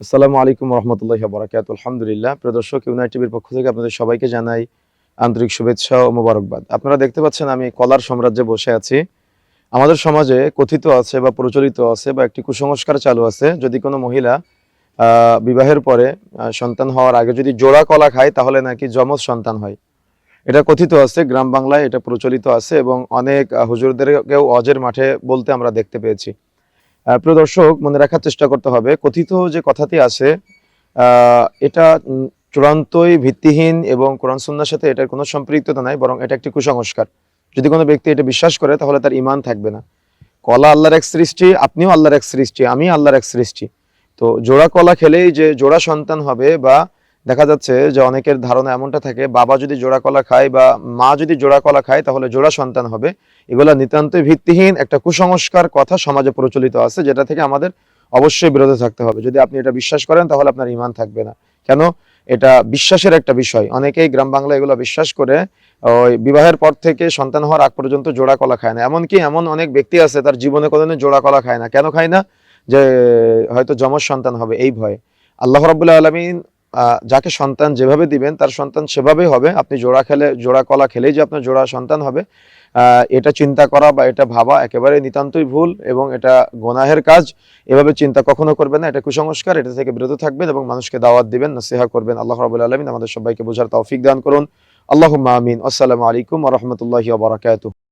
আসসালামু আলাইকুম রহমতুল্লাহি ওয়া বারাকাতুহু। আলহামদুলিল্লাহ। প্রিয় দর্শক, ইউনাইট টিভির পক্ষ থেকে আপনাদের সবাইকে জানাই আন্তরিক শুভেচ্ছা ও মোবারকবাদ। আপনারা দেখতে পাচ্ছেন আমি কলার সাম্রাজ্যে বসে আছি। আমাদের সমাজে কথিত আছে বা প্রচলিত আছে বা একটি কুসংস্কার চালু আছে, যদি কোনো মহিলা বিবাহের পরে সন্তান হওয়ার আগে যদি জোড়া কলা খায় তাহলে নাকি যমজ সন্তান হয়। এটা কথিত আছে, গ্রাম বাংলায় এটা প্রচলিত আছে এবং অনেক হুজুরদেরকেও হজের মাঠে বলতে আমরা দেখতে পেয়েছি। প্রিয় দর্শক, মনে রাখার চেষ্টা করতে হবে, কথিত যে কথাটি আছে এটা চূড়ান্তই ভিত্তিহীন এবং কোরআন সুন্নাহর সাথে এটার কোনো সম্পৃক্ততা নাই, বরং এটা একটি কুসংস্কার। যদি কোনো ব্যক্তি এটা বিশ্বাস করে তাহলে তার ঈমান থাকবে না। কলা আল্লাহর এক সৃষ্টি, আপনিও আল্লাহর এক সৃষ্টি, আমি আল্লাহর এক সৃষ্টি। তো জোড়া কলা খেলেই যে জোড়া সন্তান হবে, বা দেখা যাচ্ছে যে অনেকের ধারণা এমনটা থাকে, বাবা যদি জোড়া কলা খায় বা মা যদি জোড়া কলা খায় তাহলে জোড়া সন্তান হবে। এগুলা নিতান্তই ভিত্তিহীন একটা কুসংস্কার কথা সমাজে প্রচলিত আছে, যেটা থেকে আমাদের অবশ্যই বিরত থাকতে হবে। যদি আপনি এটা বিশ্বাস করেন তাহলে আপনার ঈমান থাকবে না। কেন? এটা বিশ্বাসের একটা বিষয়। অনেকেই গ্রাম বাংলায় এগুলো বিশ্বাস করে ওই বিবাহের পর থেকে সন্তান হওয়ার আগ পর্যন্ত জোড়া কলা খায় না। এমনকি এমন অনেক ব্যক্তি আছে তার জীবনে কোনোদিন জোড়া কলা খায় না। কেন খায় না? যে হয়তো যমজ সন্তান হবে এই ভয়ে। আল্লাহ রাব্বুল আলামিন যাকে সন্তান যেভাবে দিবেন তার সন্তান সেভাবেই হবে। আপনি জোড়া কলা খেলেই যে আপনার জোড়া সন্তান হবে, এটা চিন্তা করা বা এটা ভাবা একেবারে নিতান্তই ভুল এবং এটা গুনাহের কাজ। এভাবে চিন্তা কখনো করবেন না, এটা কুসংস্কার। এটা থেকে বিরত থাকবেন এবং মানুষকে দাওয়াত দিবেন, নসিহা করবেন। আল্লাহ রাব্বুল আলামিন আমাদের সবাইকে বোঝার তৌফিক দান করুন। আল্লাহুম্মা আমিন। আসসালামু আলাইকুম ওয়া রাহমাতুল্লাহি ওয়া বারাকাতুহু।